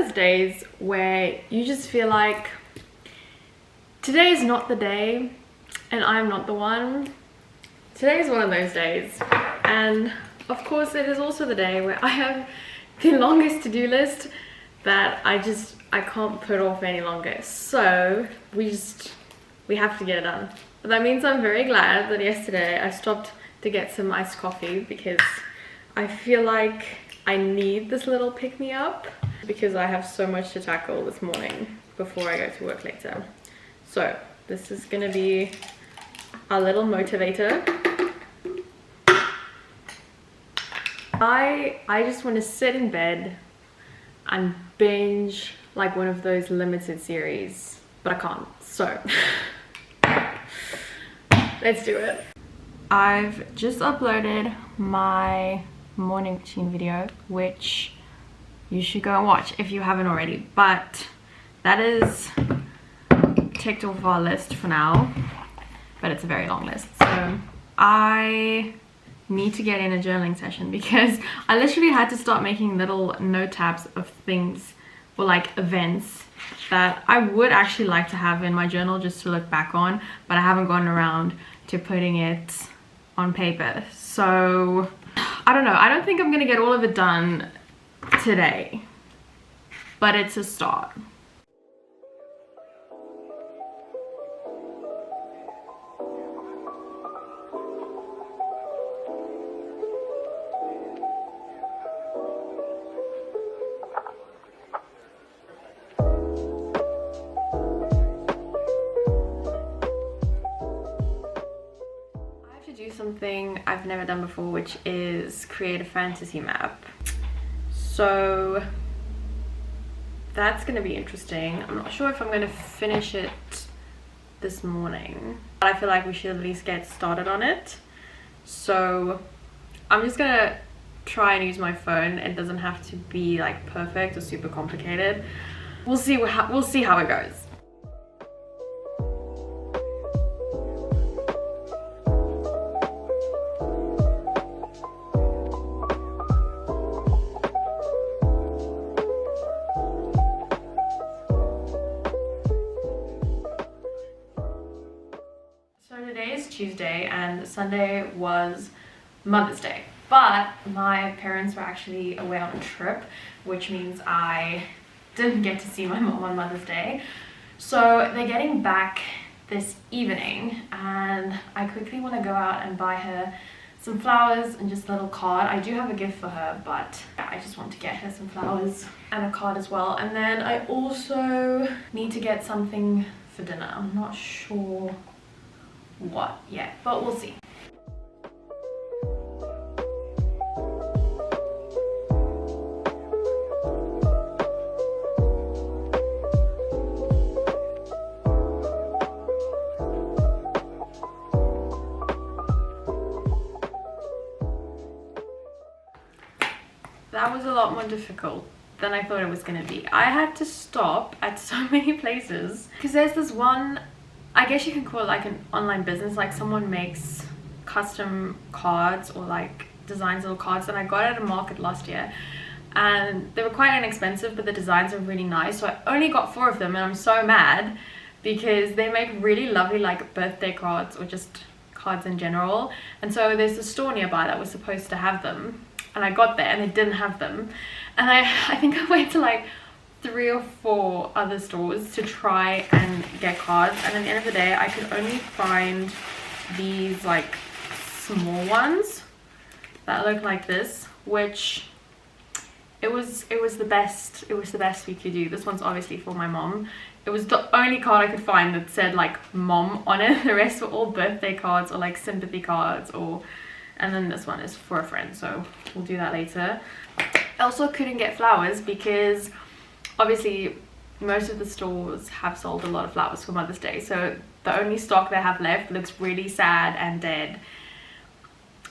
those days where you just feel like today is not the day and I'm not the one. Today is one of those days, and of course it is also the day where I have the longest to-do list that I can't put off any longer. So we have to get it done. But that means I'm very glad that yesterday I stopped to get some iced coffee, because I feel like I need this little pick-me-up because I have so much to tackle this morning before I go to work later. So this is gonna be a little motivator. I just want to sit in bed and binge like one of those limited series, but I can't, so let's do it. I've just uploaded my morning routine video, which you should go and watch if you haven't already, but that is ticked off our list for now, but it's a very long list. So I need to get in a journaling session, because I literally had to start making little note tabs of things for like events that I would actually like to have in my journal just to look back on, but I haven't gotten around to putting it on paper. So I don't know, I don't think I'm gonna get all of it done today, but it's a start. Something I've never done before, which is create a fantasy map. So that's going to be interesting. I'm not sure if I'm going to finish it this morning, but I feel like we should at least get started on it. So I'm just going to try and use my phone. It doesn't have to be like perfect or super complicated. We'll see how it goes. Tuesday and Sunday was Mother's Day, but my parents were actually away on a trip, which means I didn't get to see my mom on Mother's Day. So they're getting back this evening, and I quickly want to go out and buy her some flowers and just a little card. I do have a gift for her, but I just want to get her some flowers and a card as well. And then I also need to get something for dinner. I'm not sure what yet, but we'll see. That was a lot more difficult than I thought it was going to be. I had to stop at so many places because there's this one, I guess you can call it like an online business, like someone makes custom cards or like designs little cards that I got at a market last year, and they were quite inexpensive, but the designs are really nice. So I only got 4 of them, and I'm so mad because they make really lovely like birthday cards or just cards in general. And so there's a store nearby that was supposed to have them, and I got there and they didn't have them, and I think I went to like 3 or 4 other stores to try and get cards, and at the end of the day I could only find these like small ones that look like this, which it was the best we could do. This one's obviously for my mom. It was the only card I could find that said like mom on it. The rest were all birthday cards or like sympathy cards, and then this one is for a friend, so we'll do that later. I also couldn't get flowers because obviously most of the stores have sold a lot of flowers for Mother's Day, so the only stock they have left looks really sad and dead,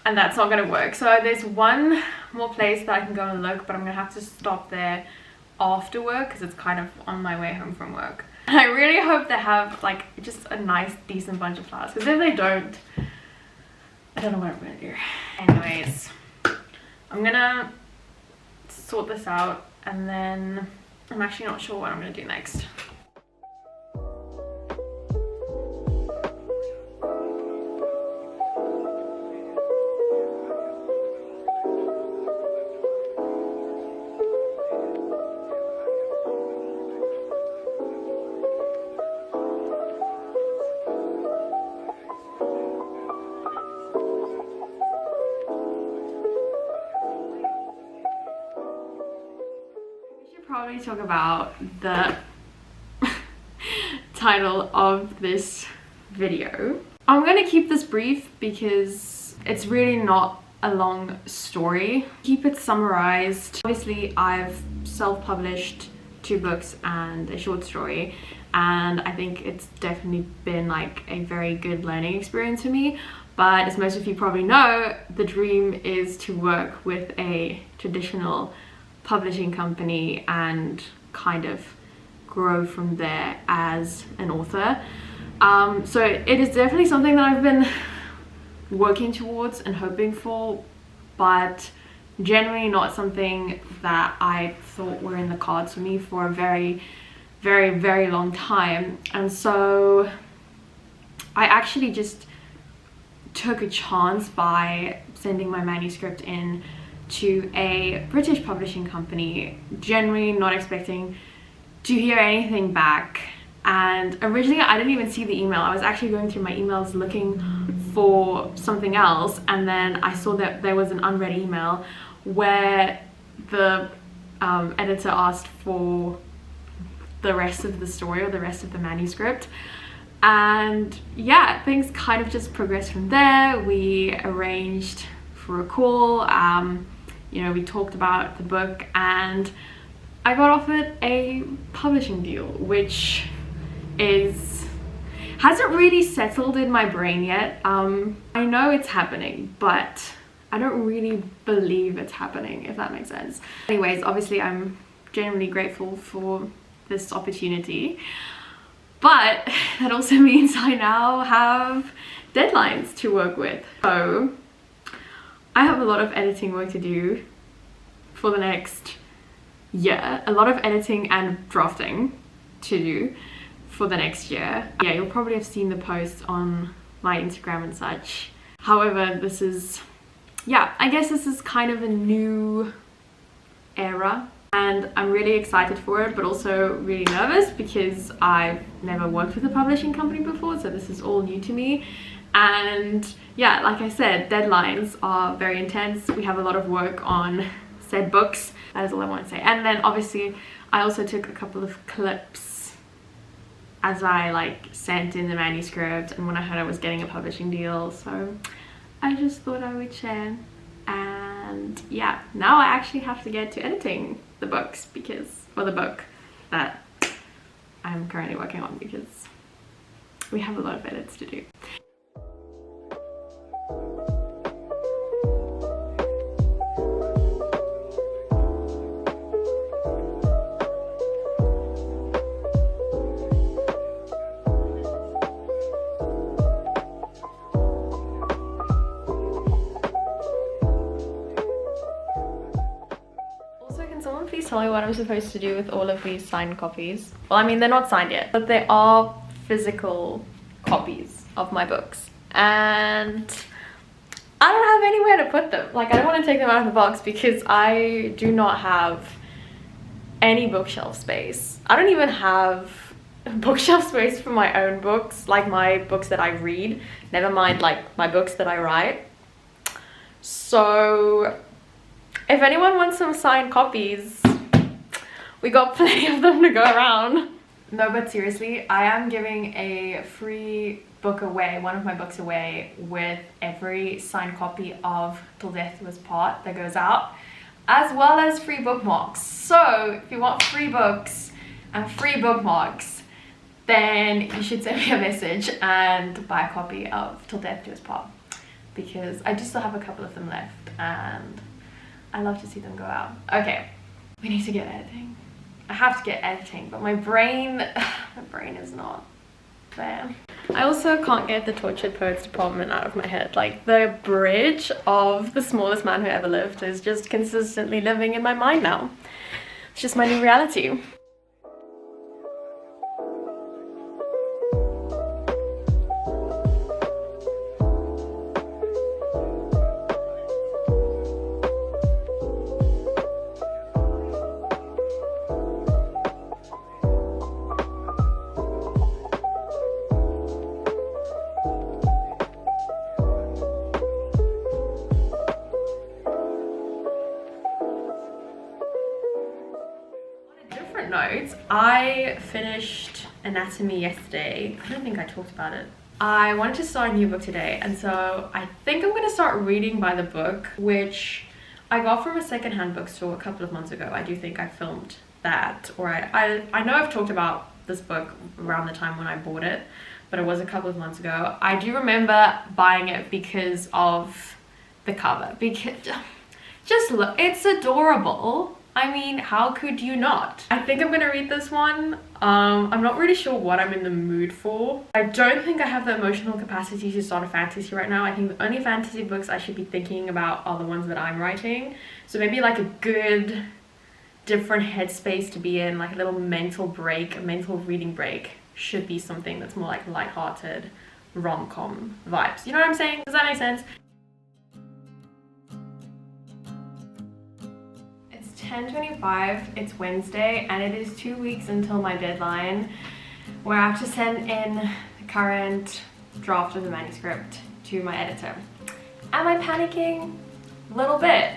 and that's not going to work. So there's one more place that I can go and look, but I'm going to have to stop there after work because it's kind of on my way home from work. And I really hope they have like just a nice decent bunch of flowers, because if they don't, I don't know what I'm going to do. Anyways, I'm going to sort this out and then I'm actually not sure what I'm gonna do next. Probably talk about the title of this video. I'm gonna keep this brief because it's really not a long story. Keep it summarized. Obviously, I've self-published 2 books and a short story, and I think it's definitely been like a very good learning experience for me. But as most of you probably know, the dream is to work with a traditional publishing company and kind of grow from there as an author. So it is definitely something that I've been working towards and hoping for, but generally not something that I thought were in the cards for me for a very, very, very long time. And so I actually just took a chance by sending my manuscript in to a British publishing company, generally not expecting to hear anything back. And originally I didn't even see the email. I was actually going through my emails looking for something else, and then I saw that there was an unread email where the editor asked for the rest of the story or the rest of the manuscript. And yeah, things kind of just progressed from there. We arranged for a call, you know, we talked about the book, and I got offered a publishing deal, which hasn't really settled in my brain yet. I know it's happening, but I don't really believe it's happening, if that makes sense. Anyways, obviously I'm genuinely grateful for this opportunity, but that also means I now have deadlines to work with. So I have a lot of editing work to do for the next year, a lot of editing and drafting to do for the next year. Yeah, you'll probably have seen the posts on my Instagram and such. However, this is, yeah, I guess this is kind of a new era, and I'm really excited for it, but also really nervous because I've never worked with a publishing company before, so this is all new to me. And yeah, like I said, deadlines are very intense. We have a lot of work on said books. That is all I want to say. And then obviously I also took a couple of clips as I like sent in the manuscript and when I heard I was getting a publishing deal, so I just thought I would share. And yeah, now I actually have to get to editing the books, because, or the book that I'm currently working on, because we have a lot of edits to do. Please tell me what I'm supposed to do with all of these signed copies. Well, I mean, they're not signed yet, but they are physical copies of my books. And I don't have anywhere to put them. Like, I don't want to take them out of the box because I do not have any bookshelf space. I don't even have bookshelf space for my own books, like my books that I read, never mind like my books that I write. So if anyone wants some signed copies, we got plenty of them to go around. No, but seriously, I am giving a free book away, one of my books away, with every signed copy of Till Death Do Us Part that goes out, as well as free bookmarks. So if you want free books and free bookmarks, then you should send me a message and buy a copy of Till Death Do Us Part, because I do still have a couple of them left and I love to see them go out. Okay, we need to get editing. I have to get editing, but my brain is not there. I also can't get the Tortured Poets department out of my head. Like, the bridge of The Smallest Man Who Ever Lived is just consistently living in my mind now. It's just my new reality. I finished anatomy yesterday. I don't think I talked about it. I wanted to start a new book today, and so I think I'm gonna start reading by the book, which I got from a secondhand bookstore a couple of months ago. I do think I filmed that, or I know I've talked about this book around the time when I bought it, but it was a couple of months ago. I do remember buying it because of the cover, because just look, it's adorable. I mean, how could you not? I think I'm gonna read this one. I'm not really sure what I'm in the mood for. I don't think I have the emotional capacity to start a fantasy right now. I think the only fantasy books I should be thinking about are the ones that I'm writing. So maybe like a good, different headspace to be in, like a little mental break, a mental reading break, should be something that's more like lighthearted rom-com vibes. You know what I'm saying? Does that make sense? 10:25, it's Wednesday, and it is 2 weeks until my deadline where I have to send in the current draft of the manuscript to my editor. Am I panicking? A little bit,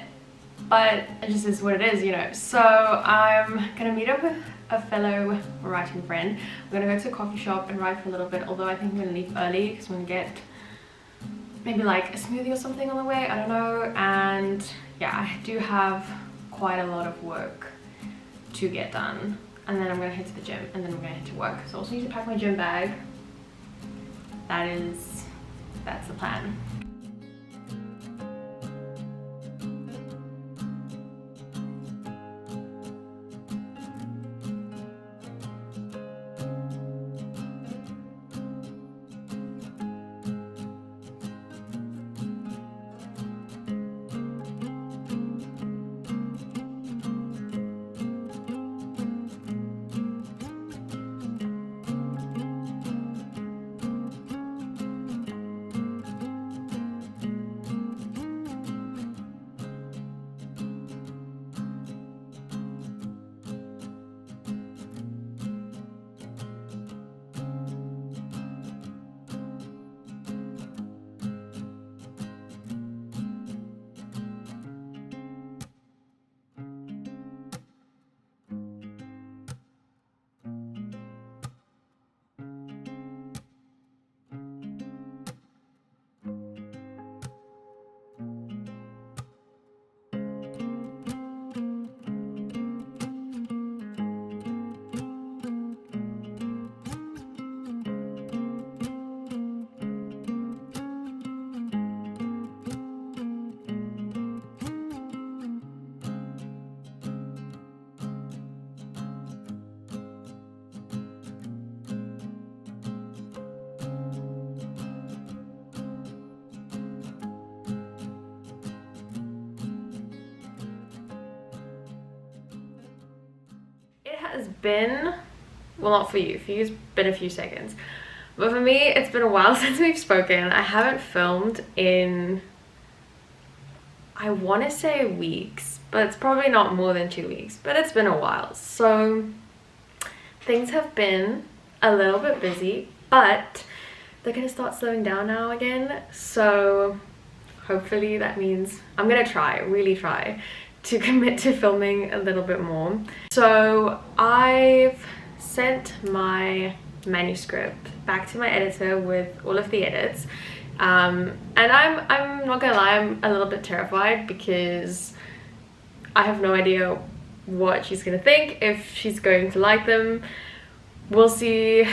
but it just is what it is, you know. So I'm gonna meet up with a fellow writing friend. We're gonna go to a coffee shop and write for a little bit, although I think I'm gonna leave early because we're gonna get maybe like a smoothie or something on the way, I don't know. And yeah, I do have quite a lot of work to get done, and then I'm gonna head to the gym, and then I'm gonna head to work. So I also need to pack my gym bag. That's the plan. Has been, well, not for you, it's been a few seconds, but for me it's been a while since we've spoken. I haven't filmed in, I want to say weeks, but it's probably not more than 2 weeks, but it's been a while. So things have been a little bit busy, but they're gonna start slowing down now again, so hopefully that means I'm gonna really try to commit to filming a little bit more. So I've sent my manuscript back to my editor with all of the edits, and I'm not gonna lie, I'm a little bit terrified because I have no idea what she's gonna think, if she's going to like them. We'll see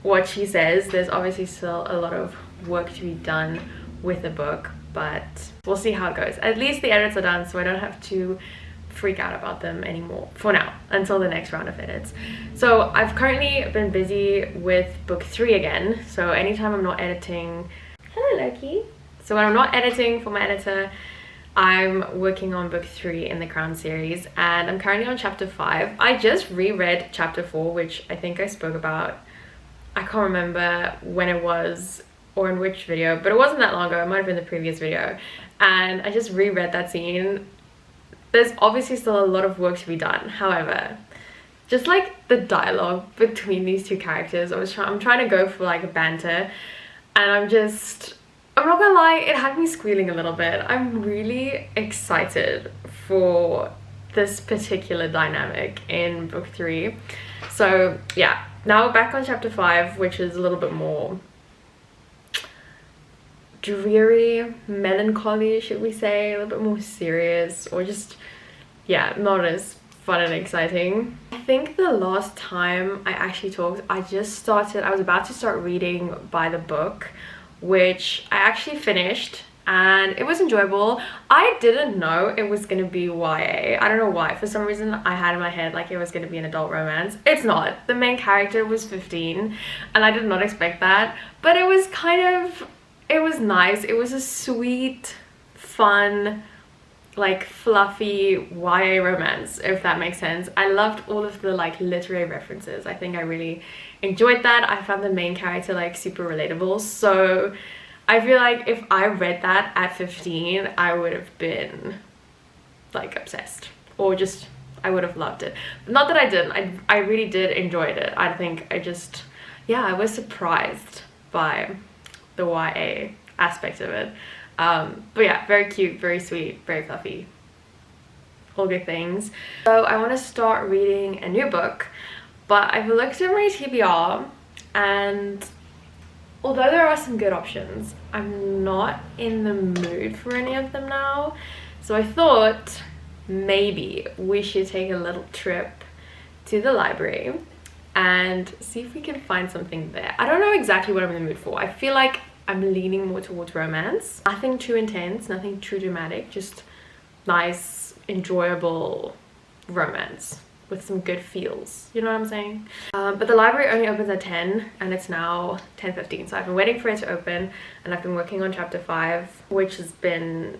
what she says. There's obviously still a lot of work to be done with the book, but we'll see how it goes. At least the edits are done, so I don't have to freak out about them anymore for now, until the next round of edits. So I've currently been busy with book 3 again, so anytime I'm not editing, hello Loki, so when I'm not editing for my editor, I'm working on book 3 in the Crown series, and I'm currently on chapter 5. I just reread chapter 4, which I think I spoke about, I can't remember when it was or in which video, but it wasn't that long ago. It might have been the previous video, and I just reread that scene. There's obviously still a lot of work to be done. However, just like the dialogue between these two characters, I'm trying to go for like a banter, and I'm not gonna lie, it had me squealing a little bit. I'm really excited for this particular dynamic in book 3. So yeah, now we're back on chapter 5, which is a little bit more dreary, melancholy, should we say, a little bit more serious, or just, yeah, not as fun and exciting. I think the last time I actually talked, I was about to start reading by the book, which I actually finished, and it was enjoyable. I didn't know it was gonna be YA. I don't know why. For some reason I had in my head like it was gonna be an adult romance. It's not. The main character was 15 and I did not expect that, but it was it was nice. It was a sweet, fun, like fluffy YA romance, if that makes sense. I loved all of the like literary references. I think I really enjoyed that. I found the main character like super relatable, so I feel like if I read that at 15, I would have been like obsessed, or just I would have loved it. But not that I didn't. I really did enjoy it. I think I was surprised by the YA aspect of it. But yeah, very cute, very sweet, very fluffy, all good things. So I want to start reading a new book, but I've looked at my TBR, and although there are some good options, I'm not in the mood for any of them now. So I thought maybe we should take a little trip to the library and see if we can find something there. I don't know exactly what I'm in the mood for. I feel like I'm leaning more towards romance. Nothing too intense, nothing too dramatic, just nice, enjoyable romance with some good feels, you know what I'm saying? But the library only opens at 10 and it's now 10:15, so I've been waiting for it to open, and I've been working on chapter 5, which has been,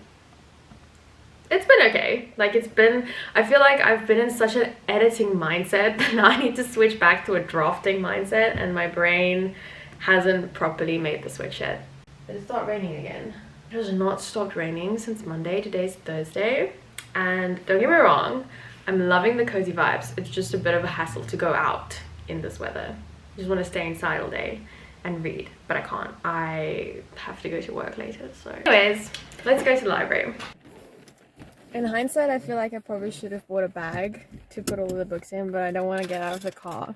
it's been okay. Like I feel like I've been in such an editing mindset that now I need to switch back to a drafting mindset, and my brain hasn't properly made the switch yet. Did it start raining again? It has not stopped raining since Monday. Today's Thursday, and don't get me wrong, I'm loving the cozy vibes. It's just a bit of a hassle to go out in this weather. I just want to stay inside all day and read, but I can't. I have to go to work later, so. Anyways, let's go to the library. In hindsight, I feel like I probably should have bought a bag to put all of the books in, but I don't want to get out of the car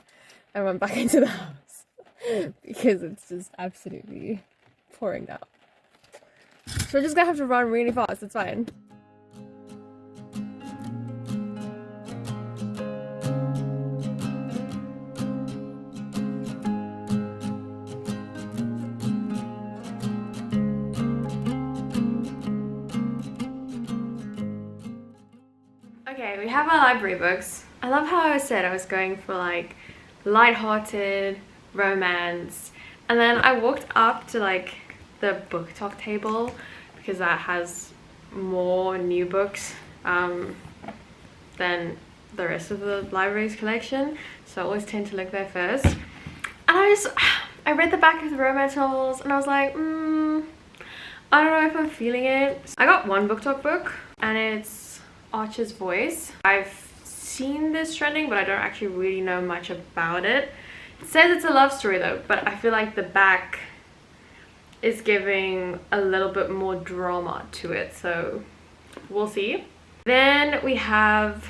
and run back into the house because it's just absolutely pouring down. So we're just gonna have to run really fast, it's fine. Okay, we have our library books. I love how I said I was going for like light-hearted romance, and then I walked up to like the book talk table because that has more new books than the rest of the library's collection, so I always tend to look there first. And I read the back of the romance novels and I was like, I don't know if I'm feeling it. I got one book talk book and it's Archer's Voice. I've seen this trending, but I don't actually really know much about it. It says it's a love story though, but I feel like the back is giving a little bit more drama to it, so we'll see. Then we have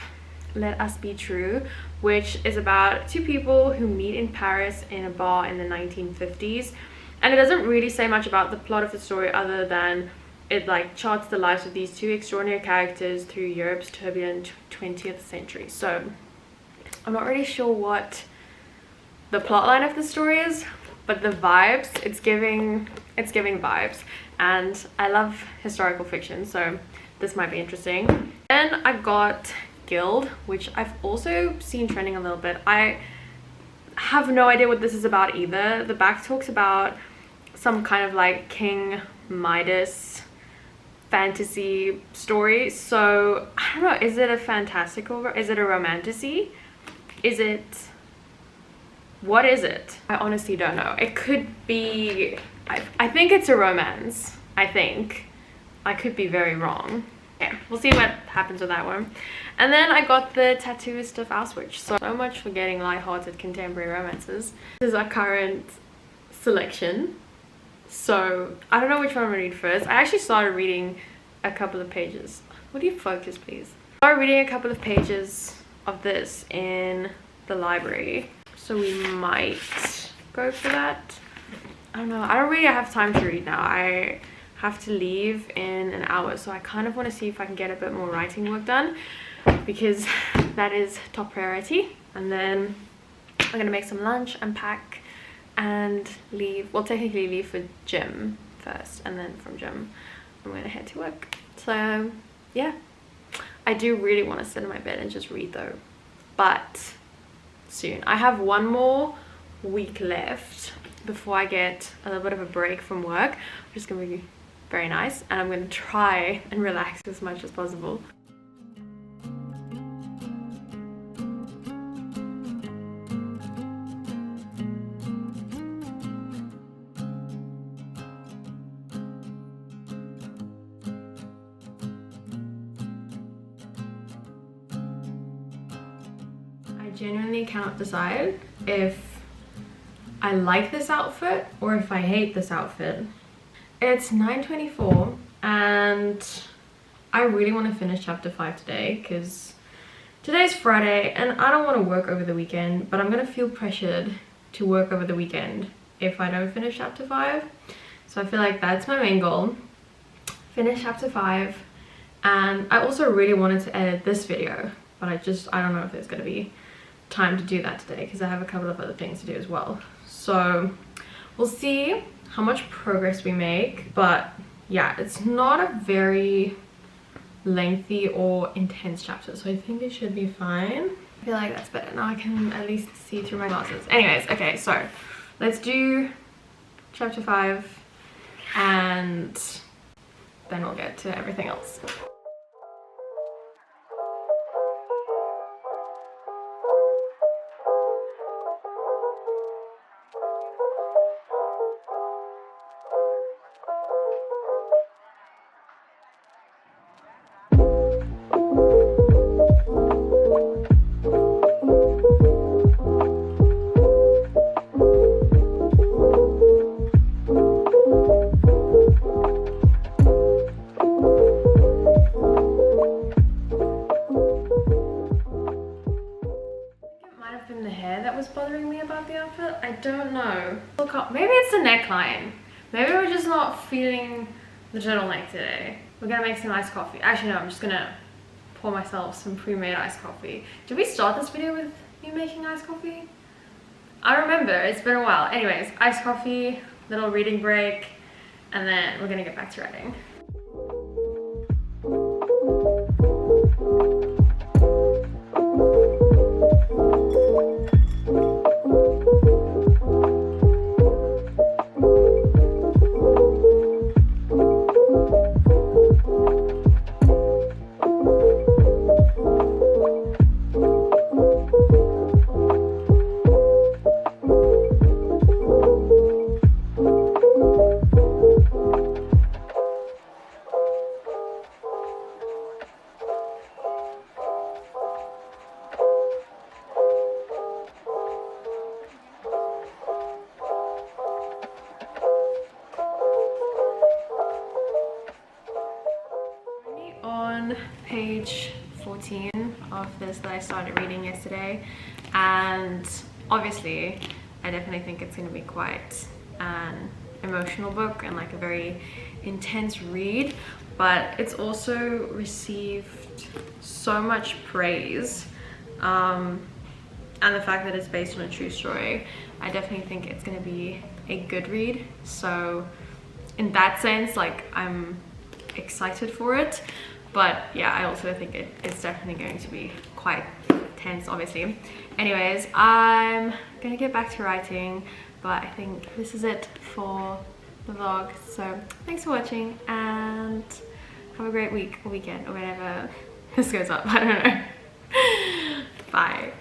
Let Us Be True, which is about two people who meet in Paris in a bar in the 1950s, and it doesn't really say much about the plot of the story other than it like charts the lives of these two extraordinary characters through Europe's turbulent 20th century. So I'm not really sure what the plot line of the story is, but the vibes, it's giving vibes, and I love historical fiction, so this might be interesting. Then I got Guild, which I've also seen trending a little bit. I have no idea what this is about either. The back talks about some kind of like King Midas fantasy story, so I don't know, is it a fantastical, is it a romantasy, is it, what is it? I honestly don't know. It could be, I think it's a romance. I think I could be very wrong. Yeah, we'll see what happens with that one. And then I got the Tattooist of Auschwitz. So much for getting light-hearted contemporary romances. This is our current selection, so I don't know which one I'm gonna read first. I actually started reading a couple of pages. Would you focus, please? I'm reading a couple of pages of this in the library, so we might go for that. I don't know, I don't really have time to read now. I have to leave in an hour, so I kind of want to see if I can get a bit more writing work done, because that is top priority. And then I'm gonna make some lunch, unpack, and leave. Well, technically leave for gym first, and then from gym I'm gonna head to work. So yeah, I do really want to sit in my bed and just read though, but soon. I have one more week left before I get a little bit of a break from work, which is gonna be very nice, and I'm gonna try and relax as much as possible. I genuinely cannot decide if I like this outfit or if I hate this outfit. It's 9:24 and I really want to finish chapter 5 today because today's Friday and I don't want to work over the weekend, but I'm gonna feel pressured to work over the weekend if I don't finish chapter 5. So I feel like that's my main goal, finish chapter 5. And I also really wanted to edit this video, but I don't know if there's gonna be time to do that today because I have a couple of other things to do as well. So we'll see how much progress we make, but yeah, it's not a very lengthy or intense chapter, so I think it should be fine. I feel like that's better now. I can at least see through my glasses. Anyways, okay, so let's do chapter 5 and then we'll get to everything else. Bothering me about the outfit, I don't know. Maybe it's the neckline. Maybe we're just not feeling the turtleneck today. We're gonna make some iced coffee. Actually no, I'm just gonna pour myself some pre-made iced coffee. Did we start this video with me making iced coffee? I don't remember, it's been a while. Anyways, iced coffee, little reading break, and then we're gonna get back to writing. Page 14 of this that I started reading yesterday, and obviously I definitely think it's going to be quite an emotional book and like a very intense read, but it's also received so much praise, and the fact that it's based on a true story, I definitely think it's going to be a good read. So in that sense, like, I'm excited for it. But yeah, I also think it's definitely going to be quite tense, obviously. Anyways, I'm gonna get back to writing, but I think this is it for the vlog. So thanks for watching and have a great week or weekend or whenever this goes up. I don't know. Bye.